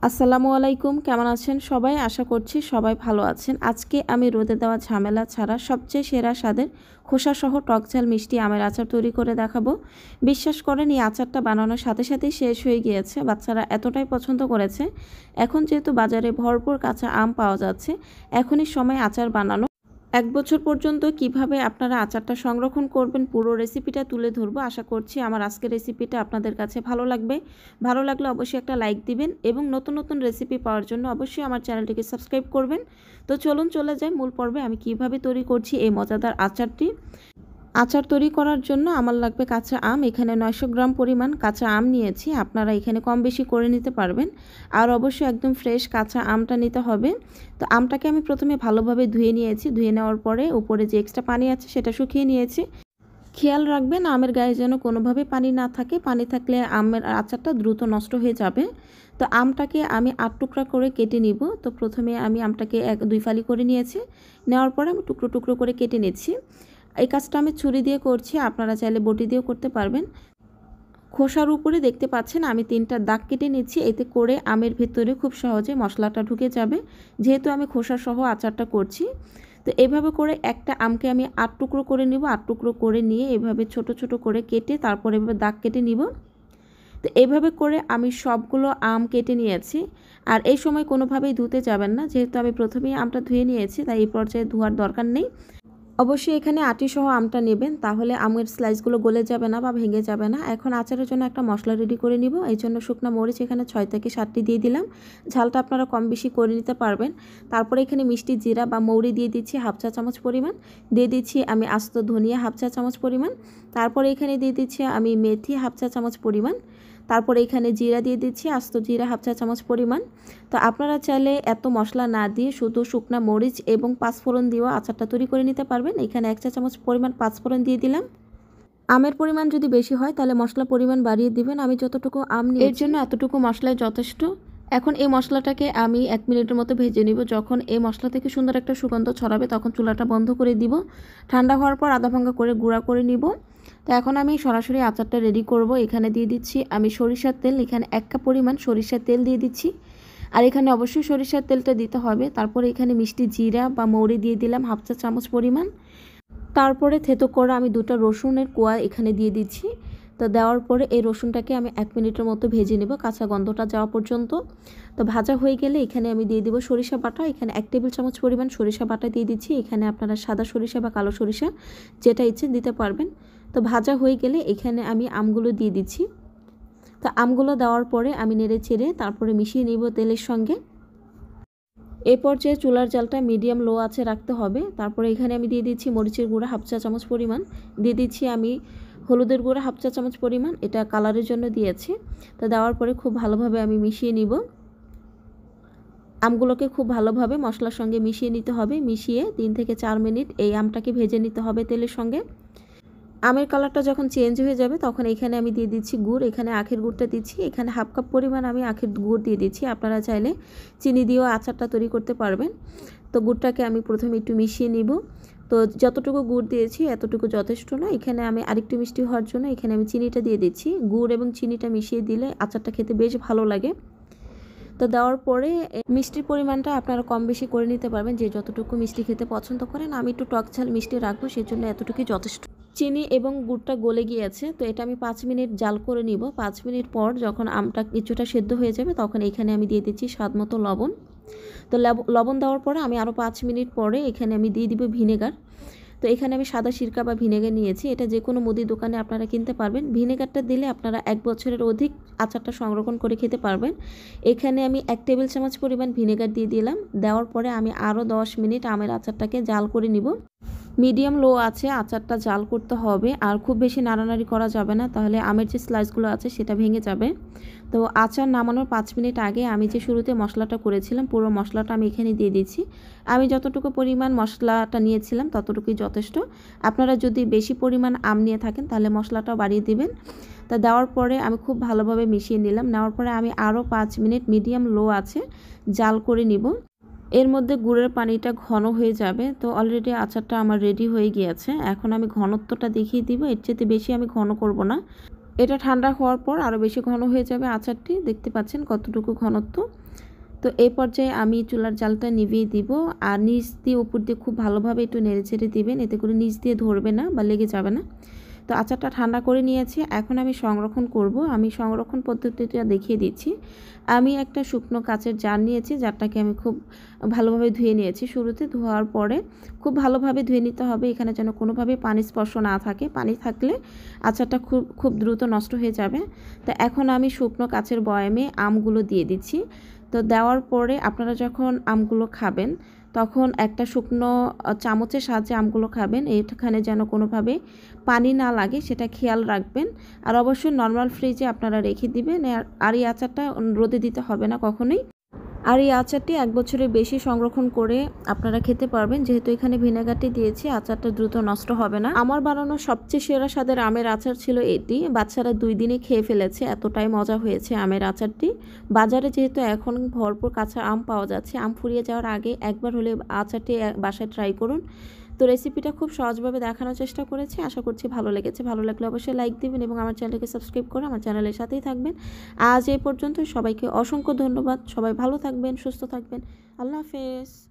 আসসালামু আলাইকুম, কেমন আছেন সবাই? আশা করছি সবাই ভালো আছেন। আজকে আমি রোদে দেওয়া ঝামেলা ছাড়া সবচেয়ে সেরা স্বাদের খোসাসহ টকঝাল মিষ্টি আমের আচার তৈরি করে দেখাবো। বিশ্বাস করেন, এই আচারটা বানানোর সাথে সাথেই শেষ হয়ে গিয়েছে। বাচ্চারা এতটাই পছন্দ করেছে। এখন যেহেতু বাজারে ভরপুর কাঁচা আম পাওয়া যাচ্ছে, এখনই সময় আচার বানানো। 1 বছর পর্যন্ত কিভাবে আপনারা আচারটা সংরক্ষণ করবেন পুরো রেসিপিটা তুলে ধরবো। আশা করছি আমার আজকের রেসিপিটা আপনাদের কাছে ভালো লাগবে। ভালো লাগলে অবশ্যই একটা লাইক দিবেন এবং নতুন নতুন রেসিপি পাওয়ার জন্য অবশ্যই আমার চ্যানেলটিকে সাবস্ক্রাইব করবেন। তো চলুন চলে যাই মূল পর্বে। আমি কিভাবে তৈরি করছি এই মজাদার আচারটি। আচার তৈরি করার জন্য আমার লাগবে কাঁচা আম। এখানে 900 গ্রাম পরিমাণ কাঁচা আম নিয়েছি। আপনারা এখানে কম বেশি করে নিতে পারবেন। আর অবশ্যই একদম ফ্রেশ কাঁচা আমটা নিতে হবে। তো আমটাকে আমি প্রথমে ভালোভাবে ধুয়ে নিয়েছি। ধুয়ে নেওয়ার পরে উপরে যে এক্সট্রা পানি আছে সেটা শুকিয়ে নিয়েছি। খেয়াল রাখবেন আমের গায়ে যেন কোনোভাবে পানি না থাকে। পানি থাকলে আমের আচারটা দ্রুত নষ্ট হয়ে যাবে। তো আমটাকে আমি 8 টুকরা করে কেটে নিব। তো প্রথমে আমি আমটাকে 1-2 ফালি করে নিয়েছি। নেওয়ার পরে আমি টুকরো টুকরো করে কেটে নিচ্ছি। এই কাজটা আমি ছুরি দিয়ে করছি, আপনারা চাইলে বটি দিয়েও করতে পারবেন। খোসার উপরে দেখতে পাচ্ছেন আমি 3টা দাগ কেটে নিচ্ছি। এতে করে আমের ভেতরে খুব সহজে মশলাটা ঢুকে যাবে, যেহেতু আমি খোসা সহ আচারটা করছি। তো এইভাবে করে একটা আমকে আমি 8 টুকরো করে নিব। 8 টুকরো করে নিয়ে এভাবে ছোট ছোট করে কেটে তারপরে এভাবে দাগ কেটে নিব। তো এইভাবে করে আমি সবগুলো আম কেটে নিয়েছি। আর এই সময় কোনোভাবেই ধুতে যাবেন না, যেহেতু আমি প্রথমেই আমটা ধুয়ে নিয়েছি, তাই এই পর্যায়ে ধোয়ার দরকার নেই। অবশ্যই এখানে আটি সহ আমটা নেবেন, তাহলে আমের স্লাইসগুলো গলে যাবে না বা ভেঙে যাবে না। এখন আচারের জন্য একটা মশলা রেডি করে নিব। এই জন্য শুকনো মরিচ এখানে 6 থেকে 7টি দিয়ে দিলাম। ঝালটা আপনারা কম বেশি করে নিতে পারবেন। তারপরে এখানে মিষ্টি জিরা বা মৌরি দিয়ে দিচ্ছি 1/2 চা চামচ পরিমাণ। দিয়ে দিচ্ছি আমি আস্ত ধনিয়া 1/2 চা চামচ পরিমাণ। তারপরে এখানে দিয়ে দিচ্ছি আমি মেথি 1/2 চা চামচ পরিমাণ। তারপরে এখানে জিরা দিয়ে দিচ্ছি আস্ত জিরা 1/2 চা চামচ পরিমাণ। তো আপনারা চাইলে এত মশলা না দিয়ে শুধু শুকনা মরিচ এবং পাঁচফোড়ন দিয়েও আচারটা তৈরি করে নিতে পারবেন। এখানে 1 চা চামচ পরিমাণ পাঁচফোড়ন দিয়ে দিলাম। আমের পরিমাণ যদি বেশি হয় তাহলে মশলা পরিমাণ বাড়িয়ে দিবেন। আমি যতটুকু আম নিই এর জন্য এতটুকু মশলাই যথেষ্ট। এখন এই মশলাটাকে আমি 1 মিনিটের মতো ভেজে নিব। যখন এই মশলা থেকে সুন্দর একটা সুগন্ধ ছড়াবে তখন চুলাটা বন্ধ করে দিব। ঠান্ডা হওয়ার পর আধা ভাঙা করে গুঁড়া করে নিব। তো এখন আমি সরাসরি আচারটা রেডি করব। এখানে দিয়ে দিচ্ছি আমি সরিষার তেল। এখানে 1 কাপ পরিমাণ সরিষার তেল দিয়ে দিচ্ছি। আর এখানে অবশ্যই সরিষার তেলটা দিতে হবে। তারপরে এখানে মিষ্টি জিরা বা মৌরি দিয়ে দিলাম 1/2 চা চামচ পরিমাণ। তারপরে থেতো করা আমি 2টা রসুনের কোয়া এখানে দিয়ে দিচ্ছি। তো দেওয়ার পরে এই রসুনটাকে আমি 1 মিনিটের মতো ভেজে নেব, কাঁচা গন্ধটা যাওয়া পর্যন্ত। তো ভাজা হয়ে গেলে এখানে আমি দিয়ে দিব সরিষা বাটা। এখানে 1 টেবিল চামচ পরিমাণ সরিষা বাটা দিয়ে দিচ্ছি। এখানে আপনারা সাদা সরিষা বা কালো সরিষা যেটা ইচ্ছে দিতে পারবেন। তো ভাজা হয়ে গেলে এখানে আমি আমগুলো দিয়ে দিচ্ছি। তো আমগুলো দেওয়ার পরে আমি নেড়ে চেড়ে তারপরে মিশিয়ে নিব তেলের সঙ্গে। এ পর্যায়ে চুলার জালটা মিডিয়াম লো আছে রাখতে হবে। তারপরে এখানে আমি দিয়ে দিচ্ছি মরিচের গুঁড়া 1/2 চা চামচ পরিমাণ। দিয়ে দিচ্ছি আমি হলুদের গুঁড়া 1/2 চা চামচ পরিমাণ, এটা কালারের জন্য দিয়েছি। তো দেওয়ার পরে খুব ভালোভাবে আমি মিশিয়ে নিব। আমগুলোকে খুব ভালোভাবে মশলার সঙ্গে মিশিয়ে নিতে হবে। মিশিয়ে 3 থেকে 4 মিনিট এই আমটাকে ভেজে নিতে হবে তেলের সঙ্গে। আমের কালারটা যখন চেঞ্জ হয়ে যাবে তখন এখানে আমি দিয়ে দিচ্ছি গুড়। এখানে আখের গুড়টা দিচ্ছি। এখানে 1/2 কাপ পরিমাণ আমি আখের গুড় দিয়ে দিচ্ছি। আপনারা চাইলে চিনি দিয়েও আচারটা তৈরি করতে পারবেন। তো গুড়টাকে আমি প্রথমে একটু মিশিয়ে নিব। তো যতটুকু গুড় দিয়েছি এতটুকু যথেষ্ট না। এখানে আমি আরেকটু মিষ্টি হওয়ার জন্য এখানে আমি চিনিটা দিয়ে দিচ্ছি। গুড় এবং চিনিটা মিশিয়ে দিলে আচারটা খেতে বেশ ভালো লাগে। তো দেওয়ার পরে মিষ্টির পরিমাণটা আপনারা কম বেশি করে নিতে পারবেন, যে যতটুকু মিষ্টি খেতে পছন্দ করেন। আমি একটু টক ঝাল মিষ্টি রাখবো, সেজন্য এতটুকুই যথেষ্ট। চিনি এবং গুড়টা গলে গিয়েছে। তো এটা আমি 5 মিনিট জাল করে নিব। 5 মিনিট পর যখন আমটা কিছুটা সেদ্ধ হয়ে যাবে তখন এখানে আমি দিয়ে দিচ্ছি স্বাদ মতো লবণ। তো লবণ দেওয়ার পরে আমি আরও 5 মিনিট পরে এখানে আমি দিয়ে দিব ভিনেগার। তো এখানে আমি সাদা সিরকা বা ভিনেগার নিয়েছি। এটা যে কোনো মুদি দোকানে আপনারা কিনতে পারবেন। ভিনেগারটা দিলে আপনারা 1 বছরের অধিক আচারটা সংরক্ষণ করে খেতে পারবেন। এখানে আমি 1 টেবিল চামচ পরিমাণ ভিনেগার দিয়ে দিলাম। দেওয়ার পরে আমি আরও 10 মিনিট আমের আচারটাকে জাল করে নিব। মিডিয়াম লো আছে আচারটা জাল করতে হবে, আর খুব বেশি নাড়ানাড়ি করা যাবে না, তাহলে আমের যে স্লাইসগুলো আছে সেটা ভেঙে যাবে। তো আচার নামানোর 5 মিনিট আগে আমি যে শুরুতে মশলাটা করেছিলাম পুরো মশলাটা আমি এখানে দিয়ে দিচ্ছি। আমি যতটুকু পরিমাণ মশলাটা নিয়েছিলাম ততটুকুই যথেষ্ট। আপনারা যদি বেশি পরিমাণ আম নিয়ে থাকেন তাহলে মশলাটাও বাড়িয়ে দিবেন। তা দেওয়ার পরে আমি খুব ভালোভাবে মিশিয়ে নিলাম। নেওয়ার পরে আমি আরও 5 মিনিট মিডিয়াম লো আছে জাল করে নিব। এর মধ্যে গুড়ের পানিটা ঘন হয়ে যাবে। তো অলরেডি আচারটা আমার রেডি হয়ে গিয়েছে। এখন আমি ঘনত্বটা দেখিয়ে দিব। এর চেয়ে বেশি আমি ঘন করব না। এটা ঠান্ডা হওয়ার পর আরও বেশি ঘন হয়ে যাবে আচারটি। দেখতে পাচ্ছেন কতটুকু ঘনত্ব। তো এই পর্যায়ে আমি চুলার জালটা নিভিয়ে দিব, আর নিচ দিয়ে উপর দিয়ে খুব ভালোভাবে একটু নেড়ে ছেড়ে দিবেন, এতে করে নিচ দিয়ে ধরবে না বা লেগে যাবে না। তো আচারটা ঠান্ডা করে নিয়েছি, এখন আমি সংরক্ষণ করব। আমি সংরক্ষণ পদ্ধতিটা দেখিয়ে দিচ্ছি। আমি একটা শুকনো কাচের জার নিয়েছি, জারটাকে আমি খুব ভালোভাবে ধুয়ে নিয়েছি। শুরুতে ধোয়ার পরে খুব ভালোভাবে ধুয়ে নিতে হবে, এখানে যেন কোনোভাবে পানি স্পর্শ না থাকে। পানি থাকলে আচারটা খুব খুব দ্রুত নষ্ট হয়ে যাবে। তো এখন আমি শুকনো কাচের বয়ামে আমগুলো দিয়ে দিচ্ছি। তো দেওয়ার পরে আপনারা যখন আমগুলো খাবেন তখন একটা শুকনো চামচের সাহায্যে আমগুলো খাবেন, এখানে যেন কোনোভাবে পানি না লাগে সেটা খেয়াল রাখবেন। আর অবশ্যই নর্মাল ফ্রিজে আপনারা রেখে দিবেন। আর এই আচারটা রোদে দিতে হবে না কখনোই। আর এই আচারটি 1 বছরের বেশি সংরক্ষণ করে আপনারা খেতে পারবেন, যেহেতু এখানে ভিনেগারটি দিয়েছি, আচারটা দ্রুত নষ্ট হবে না। আমার বানানো সবচেয়ে সেরা স্বাদের আমের আচার ছিল এটি। বাচ্চারা 2 দিনে খেয়ে ফেলেছে, এতটাই মজা হয়েছে আমের আচারটি। বাজারে যেহেতু এখন ভরপুর কাঁচা আম পাওয়া যাচ্ছে, আম ফুরিয়ে যাওয়ার আগে একবার হলে আচারটি বাসায় ট্রাই করুন। তো রেসিপিটা খুব সহজভাবে দেখানোর চেষ্টা করেছি, আশা করছি ভালো লেগেছে। ভালো লাগলে অবশ্যই লাইক দিবেন এবং আমার চ্যানেলকে সাবস্ক্রাইব করে আমার চ্যানেলের সাথেই থাকবেন। আজ এই পর্যন্ত, সবাইকে অসংখ্য ধন্যবাদ। সবাই ভালো থাকবেন, সুস্থ থাকবেন। আল্লাহ হাফেজ।